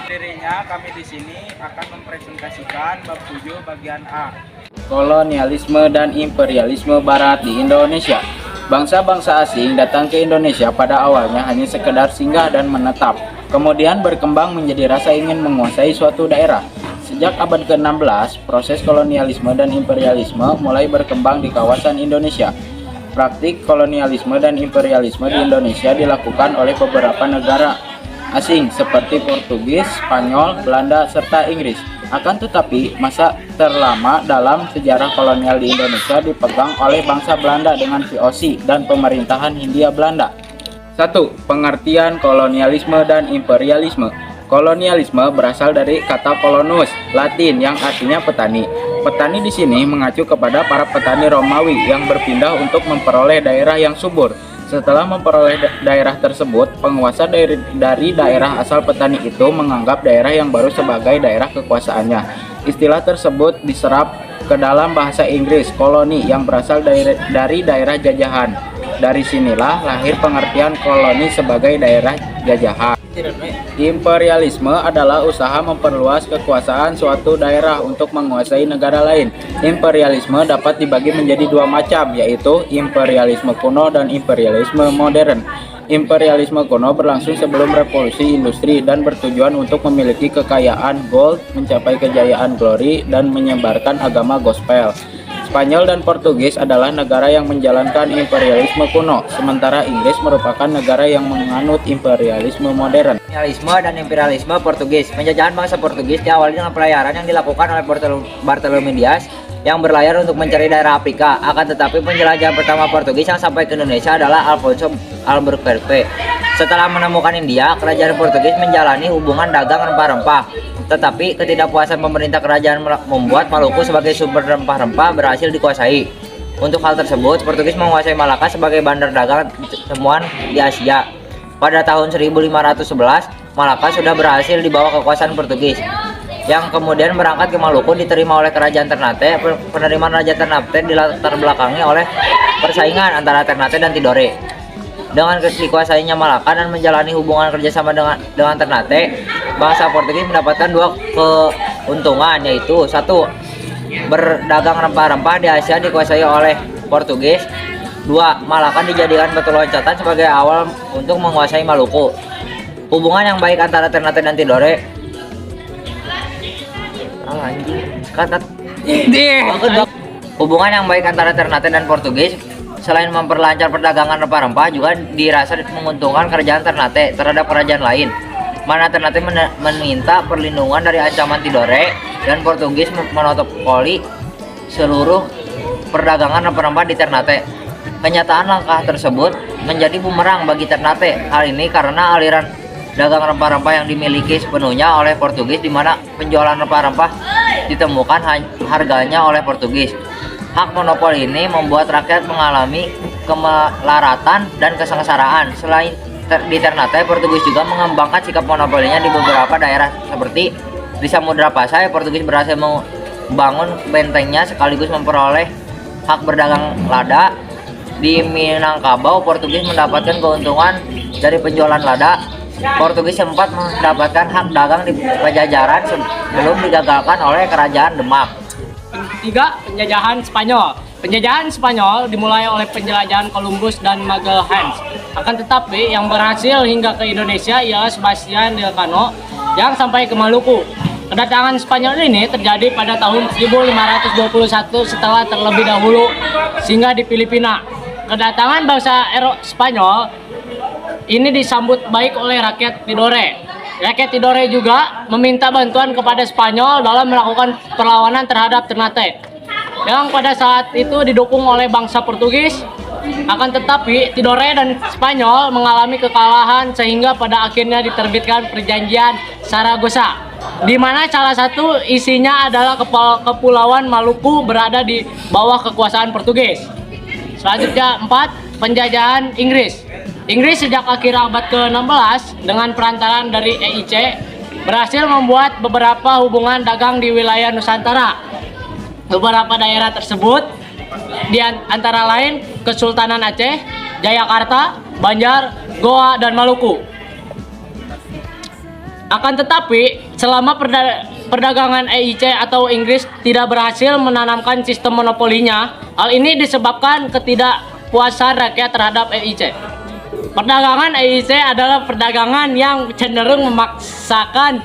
Dirinya kami di sini akan mempresentasikan bab 7 bagian A. Kolonialisme dan imperialisme Barat di Indonesia. Bangsa-bangsa asing datang ke Indonesia pada awalnya hanya sekedar singgah dan menetap, kemudian berkembang menjadi rasa ingin menguasai suatu daerah. Sejak abad ke-16, proses kolonialisme dan imperialisme mulai berkembang di kawasan Indonesia. Praktik kolonialisme dan imperialisme di Indonesia dilakukan oleh beberapa negara asing seperti Portugis, Spanyol, Belanda, serta Inggris. Akan tetapi, masa terlama dalam sejarah kolonial di Indonesia dipegang oleh bangsa Belanda dengan VOC dan pemerintahan Hindia Belanda. 1. Pengertian kolonialisme dan imperialisme. Kolonialisme berasal dari kata kolonus, Latin yang artinya petani. Petani di sini mengacu kepada para petani Romawi yang berpindah untuk memperoleh daerah yang subur. Setelah memperoleh daerah tersebut, penguasa dari daerah asal petani itu menganggap daerah yang baru sebagai daerah kekuasaannya. Istilah tersebut diserap ke dalam bahasa Inggris koloni yang berasal dari daerah jajahan. Dari sinilah lahir pengertian koloni sebagai daerah jajahan. Imperialisme adalah usaha memperluas kekuasaan suatu daerah untuk menguasai negara lain. Imperialisme dapat dibagi menjadi dua macam, yaitu imperialisme kuno dan imperialisme modern. Imperialisme kuno berlangsung sebelum revolusi industri dan bertujuan untuk memiliki kekayaan gold, mencapai kejayaan glory, dan menyebarkan agama gospel. Spanyol dan Portugis adalah negara yang menjalankan imperialisme kuno, sementara Inggris merupakan negara yang menganut imperialisme modern. Kolonialisme dan imperialisme Portugis. Penjajahan bangsa Portugis diawali dengan pelayaran yang dilakukan oleh Bartolomé Dias yang berlayar untuk mencari daerah Afrika. Akan tetapi penjelajahan pertama Portugis yang sampai ke Indonesia adalah Alfonso Albuquerque. Setelah menemukan India, kerajaan Portugis menjalani hubungan dagang rempah-rempah. Tetapi ketidakpuasan pemerintah kerajaan membuat Maluku sebagai sumber rempah-rempah berhasil dikuasai. Untuk hal tersebut, Portugis menguasai Malaka sebagai bandar dagang temuan di Asia. Pada tahun 1511, Malaka sudah berhasil dibawa kekuasaan Portugis, yang kemudian berangkat ke Maluku diterima oleh kerajaan Ternate. Penerimaan Raja Ternate dilatar belakangi oleh persaingan antara Ternate dan Tidore. Dengan dikuasainya Malaka dan menjalani hubungan kerjasama dengan Ternate, bangsa Portugis mendapatkan dua keuntungan, yaitu satu, berdagang rempah-rempah di Asia dikuasai oleh Portugis. Dua, Malaka dijadikan batu loncatan sebagai awal untuk menguasai Maluku. Hubungan yang baik antara Ternate dan Tidore Hubungan yang baik antara Ternate dan Portugis selain memperlancar perdagangan rempah-rempah juga dirasa menguntungkan kerajaan Ternate terhadap kerajaan lain, mana Ternate meminta perlindungan dari ancaman Tidore dan Portugis monopoli seluruh perdagangan rempah-rempah di Ternate. Kenyataan langkah tersebut menjadi bumerang bagi Ternate. Hal ini karena aliran dagang rempah-rempah yang dimiliki sepenuhnya oleh Portugis, di mana penjualan rempah-rempah ditemukan harganya oleh Portugis. Hak monopoli ini membuat rakyat mengalami kemelaratan dan kesengsaraan. Selain di Ternate, Portugis juga mengembangkan sikap monopolinya di beberapa daerah seperti di Samudra Pasai. Portugis berhasil membangun bentengnya sekaligus memperoleh hak berdagang lada. Di Minangkabau, Portugis mendapatkan keuntungan dari penjualan lada. Portugis sempat mendapatkan hak dagang di Pajajaran sebelum digagalkan oleh kerajaan Demak. 3. Penjajahan Spanyol. Penjajahan Spanyol dimulai oleh penjelajahan Columbus dan Magalhães. Akan tetapi yang berhasil hingga ke Indonesia ialah Sebastian Elcano yang sampai ke Maluku. Kedatangan Spanyol ini terjadi pada tahun 1521 setelah terlebih dahulu singgah di Filipina. Kedatangan bangsa Spanyol ini disambut baik oleh rakyat Tidore. Rakyat Tidore juga meminta bantuan kepada Spanyol dalam melakukan perlawanan terhadap Ternate, yang pada saat itu didukung oleh bangsa Portugis. Akan tetapi Tidore dan Spanyol mengalami kekalahan sehingga pada akhirnya diterbitkan perjanjian Saragossa, di mana salah satu isinya adalah kepulauan Maluku berada di bawah kekuasaan Portugis. Selanjutnya 4. Penjajahan Inggris. Inggris sejak akhir abad ke-16 dengan perantaran dari EIC berhasil membuat beberapa hubungan dagang di wilayah Nusantara. Beberapa daerah tersebut di antara lain Kesultanan Aceh, Jayakarta, Banjar, Goa, dan Maluku. Akan tetapi, selama perdagangan EIC atau Inggris tidak berhasil menanamkan sistem monopolinya, hal ini disebabkan ketidakpuasan rakyat terhadap EIC. Perdagangan EIC adalah perdagangan yang cenderung memaksakan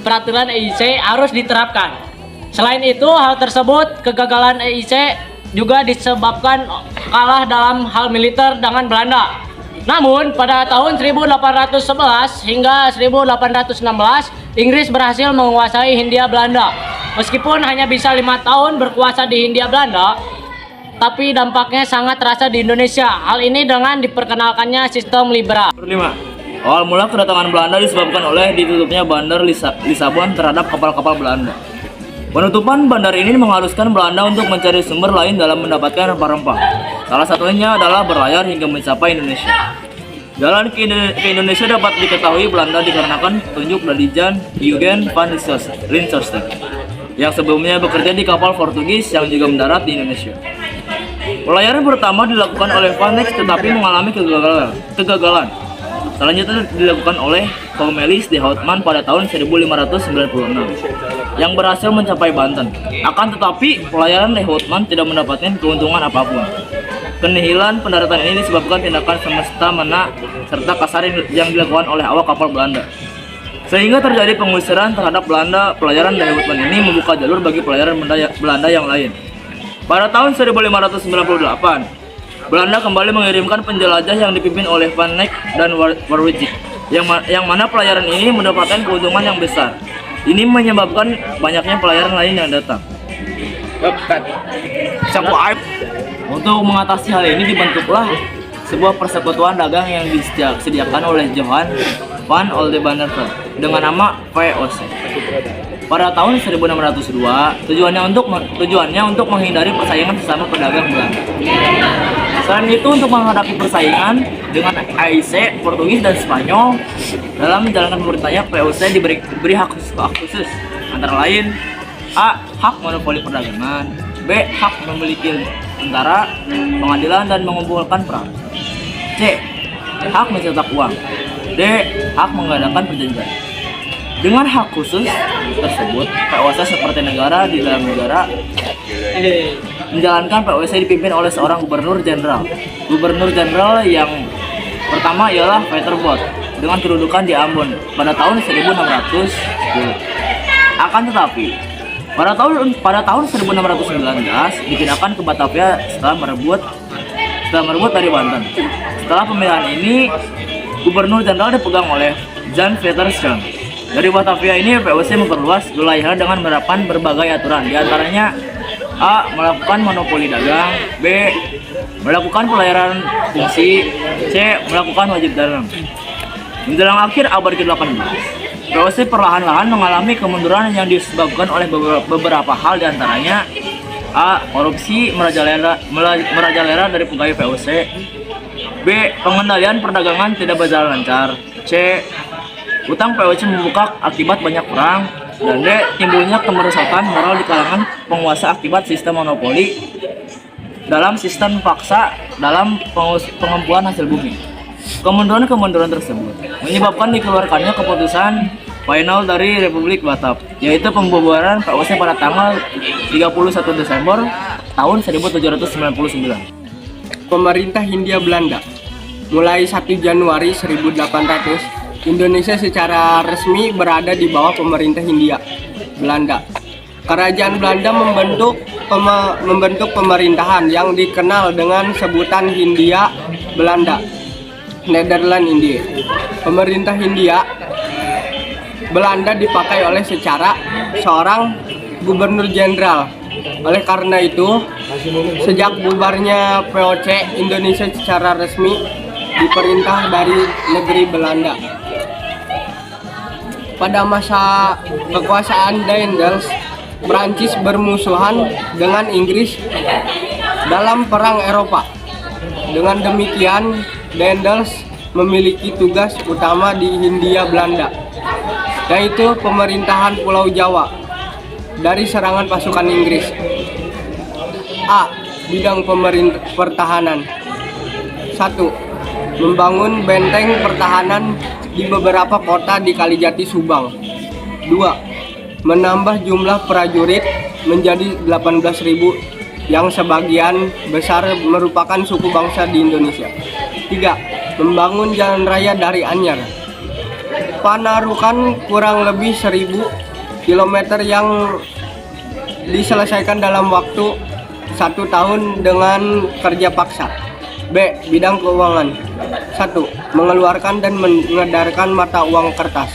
peraturan EIC harus diterapkan. Selain itu, hal tersebut kegagalan EIC juga disebabkan kalah dalam hal militer dengan Belanda. Namun, pada tahun 1811 hingga 1816, Inggris berhasil menguasai Hindia Belanda. Meskipun hanya bisa 5 tahun berkuasa di Hindia Belanda, tapi dampaknya sangat terasa di Indonesia. Hal ini dengan diperkenalkannya sistem liberal. 5. Awal mula kedatangan Belanda disebabkan oleh ditutupnya bandar Lisabon terhadap kapal-kapal Belanda. Penutupan bandar ini mengharuskan Belanda untuk mencari sumber lain dalam mendapatkan rempah-rempah. Salah satunya adalah berlayar hingga mencapai Indonesia. Jalan ke Indonesia dapat diketahui Belanda dikarenakan petunjuk dari Jan Eugen van Linsosten yang sebelumnya bekerja di kapal Portugis yang juga mendarat di Indonesia. Pelayaran pertama dilakukan oleh Van Eyck tetapi mengalami kegagalan. Selanjutnya dilakukan oleh Cornelis de Houtman pada tahun 1596 yang berhasil mencapai Banten. Akan tetapi pelayaran de Houtman tidak mendapatkan keuntungan apapun. Kenihilan pendaratan ini disebabkan tindakan semesta-mena serta kasar yang dilakukan oleh awak kapal Belanda. Sehingga terjadi pengusiran terhadap Belanda. Pelayaran de Houtman ini membuka jalur bagi pelayaran Belanda yang lain. Pada tahun 1598, Belanda kembali mengirimkan penjelajah yang dipimpin oleh Van Eyck dan Warwick, yang mana pelayaran ini mendapatkan keuntungan yang besar. Ini menyebabkan banyaknya pelayaran lain yang datang. Untuk mengatasi hal ini dibentuklah sebuah persekutuan dagang yang disediakan oleh Johan van Oldenbarneveldt dengan nama VOC. Pada tahun 1602, tujuannya untuk menghindari persaingan sesama pedagang Belanda. Selain itu, untuk menghadapi persaingan dengan EIC, Portugis, dan Spanyol, dalam menjalankan pemerintahnya, VOC diberi hak khusus, antara lain A. Hak monopoli perdagangan, B. Hak memiliki tentara, pengadilan, dan mengumpulkan perang, C. Hak mencetak uang, D. Hak mengadakan perjanjian. Dengan hak khusus tersebut, VOC seperti negara di dalam negara menjalankan VOC dipimpin oleh seorang gubernur jenderal. Gubernur jenderal yang pertama ialah Peterbot dengan kedudukan di Ambon pada tahun 1610. Akan tetapi, pada tahun 1619 dipindahkan ke Batavia setelah merebut dari Banten. Setelah pemilihan ini, gubernur jenderal dipegang oleh Jan Veterszoon. Dari Batavia ini, VOC memperluas wilayahnya dengan menerapkan berbagai aturan, diantaranya A. Melakukan monopoli dagang, B. Melakukan pelayaran fungsi, C. Melakukan wajib dagang. Menjelang akhir abad ke-18, VOC perlahan-lahan mengalami kemunduran yang disebabkan oleh beberapa hal, diantaranya A. Korupsi merajalela dari pegawai VOC, B. Pengendalian perdagangan tidak berjalan lancar, C. Utang VOC membengkak akibat banyak perang, dan D. Timbulnya kemerosotan moral di kalangan penguasa akibat sistem monopoli dalam sistem paksa dalam pengumpulan hasil bumi. Kemunduran tersebut menyebabkan dikeluarkannya keputusan final dari Republik Batab, yaitu pembubaran VOC pada tanggal 31 Desember tahun 1799. Pemerintah Hindia Belanda. Mulai 1 Januari 1800, Indonesia secara resmi berada di bawah pemerintah Hindia Belanda. Kerajaan Belanda membentuk pemerintahan yang dikenal dengan sebutan Hindia Belanda, Nederland India. Pemerintah Hindia Belanda dipakai oleh seorang gubernur jenderal. Oleh karena itu, sejak bubarnya VOC, Indonesia secara resmi diperintah dari negeri Belanda. Pada masa kekuasaan Daendels, Prancis bermusuhan dengan Inggris dalam Perang Eropa. Dengan demikian, Daendels memiliki tugas utama di Hindia Belanda, yaitu pemerintahan Pulau Jawa dari serangan pasukan Inggris. A. Bidang pertahanan. 1. membangun benteng pertahanan di beberapa kota di Kalijati, Subang. 2. Menambah jumlah prajurit menjadi 18.000 yang sebagian besar merupakan suku bangsa di Indonesia. 3. Membangun jalan raya dari Anyar. Panarukan kurang lebih 1.000 km yang diselesaikan dalam waktu 1 tahun dengan kerja paksa. B. Bidang keuangan. 1. Mengeluarkan dan mengedarkan mata uang kertas.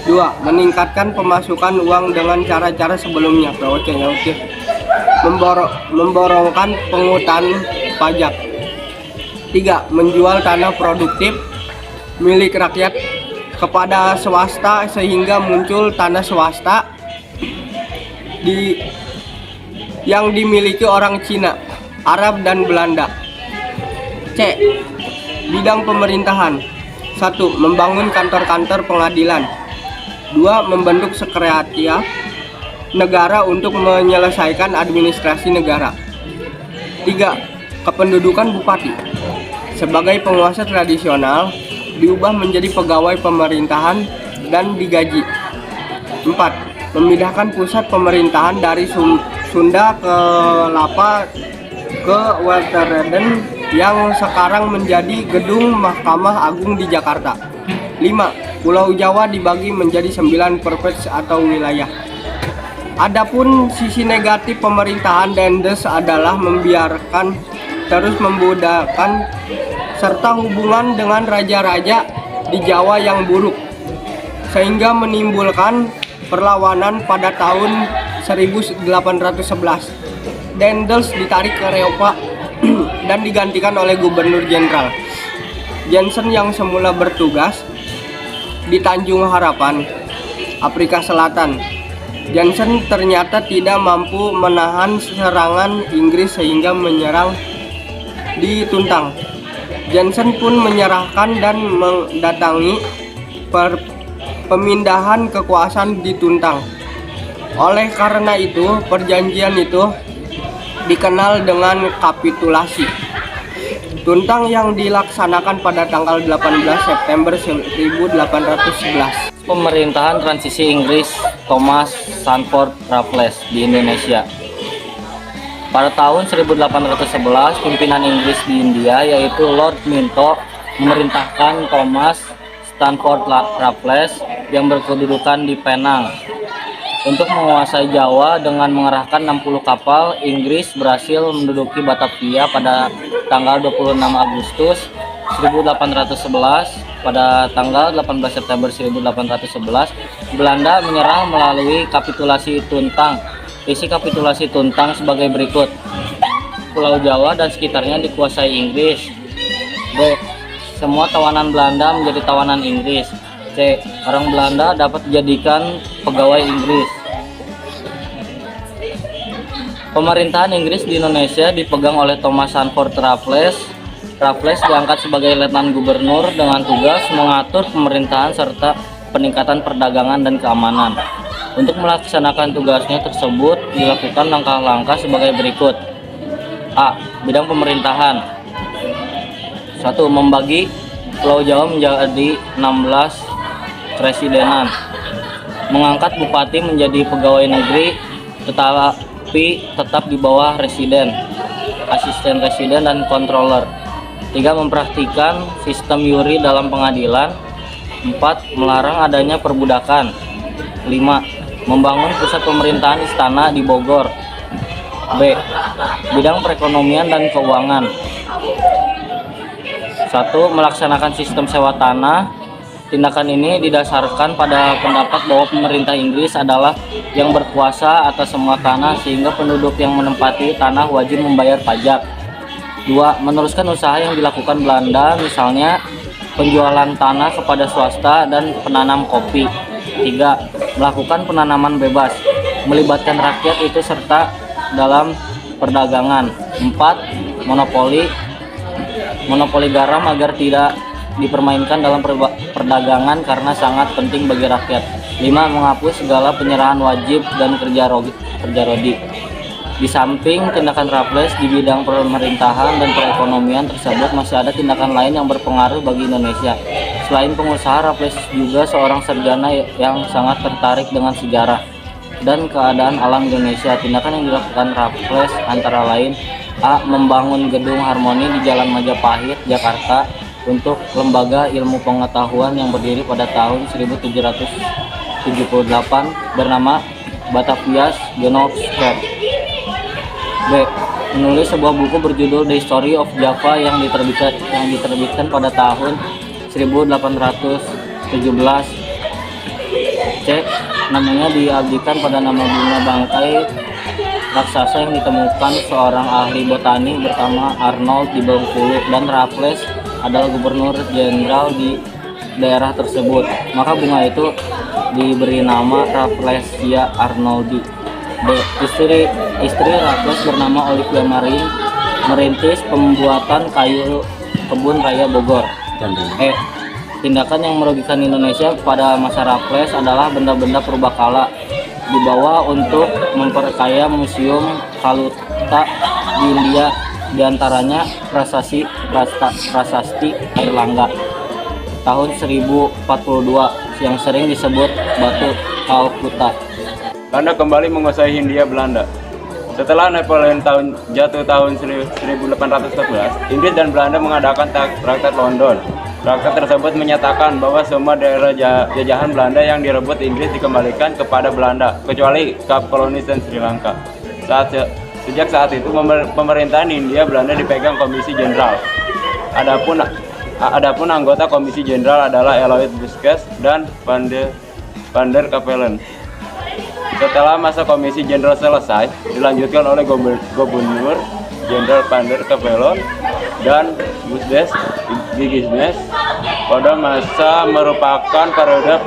2. Meningkatkan pemasukan uang dengan cara-cara sebelumnya. Memborongkan pungutan pajak. 3. Menjual tanah produktif milik rakyat kepada swasta sehingga muncul tanah swasta yang dimiliki orang Cina, Arab, dan Belanda. C. Bidang pemerintahan. 1. Membangun kantor-kantor pengadilan. 2. Membentuk sekretariat negara untuk menyelesaikan administrasi negara. 3. Kependudukan bupati sebagai penguasa tradisional diubah menjadi pegawai pemerintahan dan digaji. 4. Memindahkan pusat pemerintahan dari Sunda ke Lapa ke Waterden yang sekarang menjadi gedung Mahkamah Agung di Jakarta. 5. Pulau Jawa dibagi menjadi 9 provinsi atau wilayah. Adapun sisi negatif pemerintahan Dendels adalah membiarkan terus membudakan serta hubungan dengan raja-raja di Jawa yang buruk, sehingga menimbulkan perlawanan pada tahun 1811. Dendels ditarik ke Eropa dan digantikan oleh Gubernur Jenderal Jensen yang semula bertugas di Tanjung Harapan, Afrika Selatan. Jensen ternyata tidak mampu menahan serangan Inggris sehingga menyerang di Tuntang. Jensen pun menyerahkan dan mendatangi pemindahan kekuasaan di Tuntang. Oleh karena itu, perjanjian itu dikenal dengan kapitulasi Tuntang yang dilaksanakan pada tanggal 18 September 1811. Pemerintahan transisi Inggris Thomas Sandford Raffles di Indonesia. Pada tahun 1811, pimpinan Inggris di India yaitu Lord Minto memerintahkan Thomas Sandford Raffles yang berkedudukan di Penang untuk menguasai Jawa. Dengan mengerahkan 60 kapal, Inggris berhasil menduduki Batavia pada tanggal 26 Agustus 1811. Pada tanggal 18 September 1811, Belanda menyerah melalui kapitulasi Tuntang. Isi kapitulasi Tuntang sebagai berikut: Pulau Jawa dan sekitarnya dikuasai Inggris. B. Semua tawanan Belanda menjadi tawanan Inggris. C. Orang Belanda dapat dijadikan pegawai Inggris. Pemerintahan Inggris di Indonesia dipegang oleh Thomas Sandford Raffles. Raffles diangkat sebagai letnan gubernur dengan tugas mengatur pemerintahan serta peningkatan perdagangan dan keamanan. Untuk melaksanakan tugasnya tersebut dilakukan langkah-langkah sebagai berikut. A. Bidang pemerintahan. 1. Membagi Pulau Jawa menjadi 16 residenan. Mengangkat bupati menjadi pegawai negeri tetapi tetap di bawah residen, asisten residen, dan controller. 3. Mempraktikkan sistem yuri dalam pengadilan. 4. Melarang adanya perbudakan. 5. Membangun pusat pemerintahan istana di Bogor. B. Bidang perekonomian dan keuangan. 1. Melaksanakan sistem sewa tanah. Tindakan ini didasarkan pada pendapat bahwa pemerintah Inggris adalah yang berkuasa atas semua tanah sehingga penduduk yang menempati tanah wajib membayar pajak. 2. Meneruskan usaha yang dilakukan Belanda, misalnya penjualan tanah kepada swasta dan penanam kopi. 3. Melakukan penanaman bebas, melibatkan rakyat itu serta dalam perdagangan. 4. Monopoli garam agar tidak dipermainkan dalam perdagangan karena sangat penting bagi rakyat. 5. Menghapus segala penyerahan wajib dan kerja rodi. Di samping tindakan Raffles di bidang pemerintahan dan perekonomian tersebut, masih ada tindakan lain yang berpengaruh bagi Indonesia. Selain pengusaha, Raffles juga seorang sarjana yang sangat tertarik dengan sejarah dan keadaan alam Indonesia. Tindakan yang dilakukan Raffles antara lain: A. Membangun gedung Harmoni di Jalan Majapahit, Jakarta untuk Lembaga Ilmu Pengetahuan yang berdiri pada tahun 1778 bernama Batavia's Genootschap. B. Menulis sebuah buku berjudul The History of Java yang diterbitkan pada tahun 1817. C. Namanya diabdikan pada nama bunga bangkai raksasa yang ditemukan seorang ahli botani bernama Arnold di Bengkulu, dan Raffles adalah gubernur jenderal di daerah tersebut. Maka bunga itu diberi nama Rafflesia Arnoldi. D. Istri Raffles bernama Olivia Marin merintis pembuatan kayu kebun raya Bogor. E. Tindakan yang merugikan Indonesia pada masa Raffles adalah benda-benda purbakala dibawa untuk memperkaya museum Kaluta di India, diantaranya prasasti Airlangga tahun 1042 yang sering disebut Batu Kalkuta. Belanda kembali menguasai Hindia Belanda. Setelah Napoleon jatuh tahun 1814, Inggris dan Belanda mengadakan Traktat London. Traktat tersebut menyatakan bahwa semua daerah jajahan Belanda yang direbut Inggris dikembalikan kepada Belanda, kecuali Kap Kolonis dan Sri Lanka. Sejak saat itu, pemerintahan Hindia Belanda dipegang Komisi Jenderal. Adapun anggota Komisi Jenderal adalah Eloit Busquets dan Van der Capellen. Setelah masa Komisi Jenderal selesai, dilanjutkan oleh Gubernur Jenderal Van der Capellen dan Busquets Gigisnes. Pada masa merupakan periode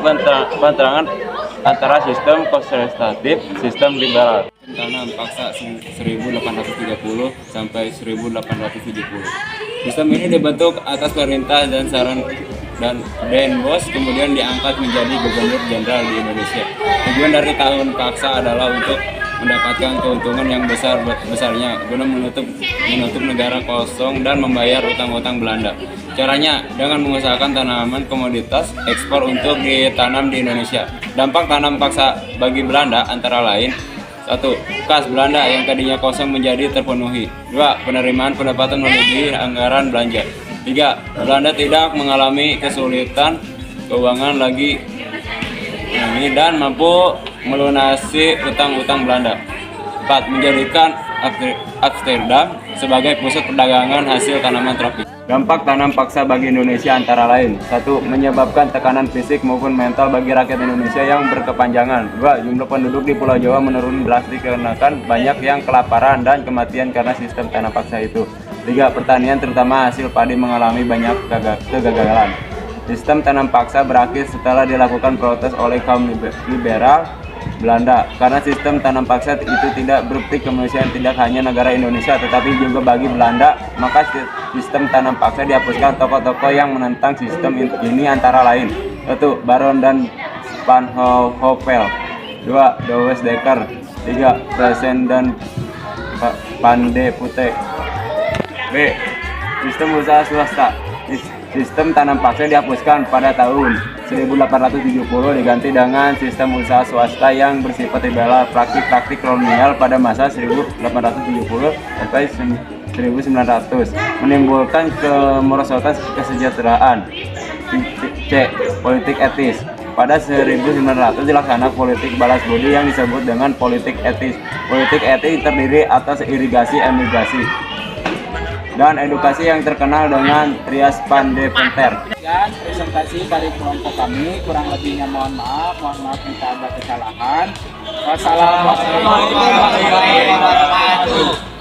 penterangan antara sistem konservatif sistem liberal. Tanam paksa 1830 sampai 1870. Sistem ini dibentuk atas perintah dan saran dan Den Bos, kemudian diangkat menjadi Gubernur Jenderal di Indonesia. Tujuan dari tahun paksa adalah untuk mendapatkan keuntungan yang besarnya guna menutup negara kosong dan membayar utang-utang Belanda. Caranya dengan mengusahakan tanaman komoditas ekspor untuk ditanam di Indonesia. Dampak tanam paksa bagi Belanda antara lain: 1. Kas Belanda yang tadinya kosong menjadi terpenuhi. 2. Penerimaan pendapatan melebihi anggaran belanja. 3. Belanda tidak mengalami kesulitan keuangan lagi dan mampu melunasi utang-utang Belanda. 4. Menjadikan Amsterdam sebagai pusat perdagangan hasil tanaman tropis. Dampak tanam paksa bagi Indonesia antara lain: 1. Menyebabkan tekanan fisik maupun mental bagi rakyat Indonesia yang berkepanjangan. 2. Jumlah penduduk di Pulau Jawa menurun drastis karena banyak yang kelaparan dan kematian karena sistem tanam paksa itu. 3. Pertanian terutama hasil padi mengalami banyak kegagalan. Sistem tanam paksa berakhir setelah dilakukan protes oleh kaum liberal Belanda. Karena sistem tanam paksa itu tidak berarti kemanusiaan tidak hanya negara Indonesia tetapi juga bagi Belanda, maka sistem tanam paksa dihapuskan. Tokoh-tokoh yang menentang sistem ini antara lain: 1. Baron dan Van Hopel. 2. Douwes Dekker. 3. Presen dan Van de Putte. B. Sistem usaha swasta. Sistem tanam paksa dihapuskan pada tahun 1870, diganti dengan sistem usaha swasta yang bersifat liberal. Praktik-praktik kolonial pada masa 1870 sampai 1900 menimbulkan kemerosotan kesejahteraan. C. Politik etis. Pada 1900 dilaksanakan politik balas budi yang disebut dengan politik etis. Politik etis terdiri atas irigasi, emigrasi, dan edukasi yang terkenal dengan Trias Van de Venter. Dan presentasi dari kelompok kami, kurang lebihnya mohon maaf jika ada kesalahan. Wassalamualaikum warahmatullahi wabarakatuh.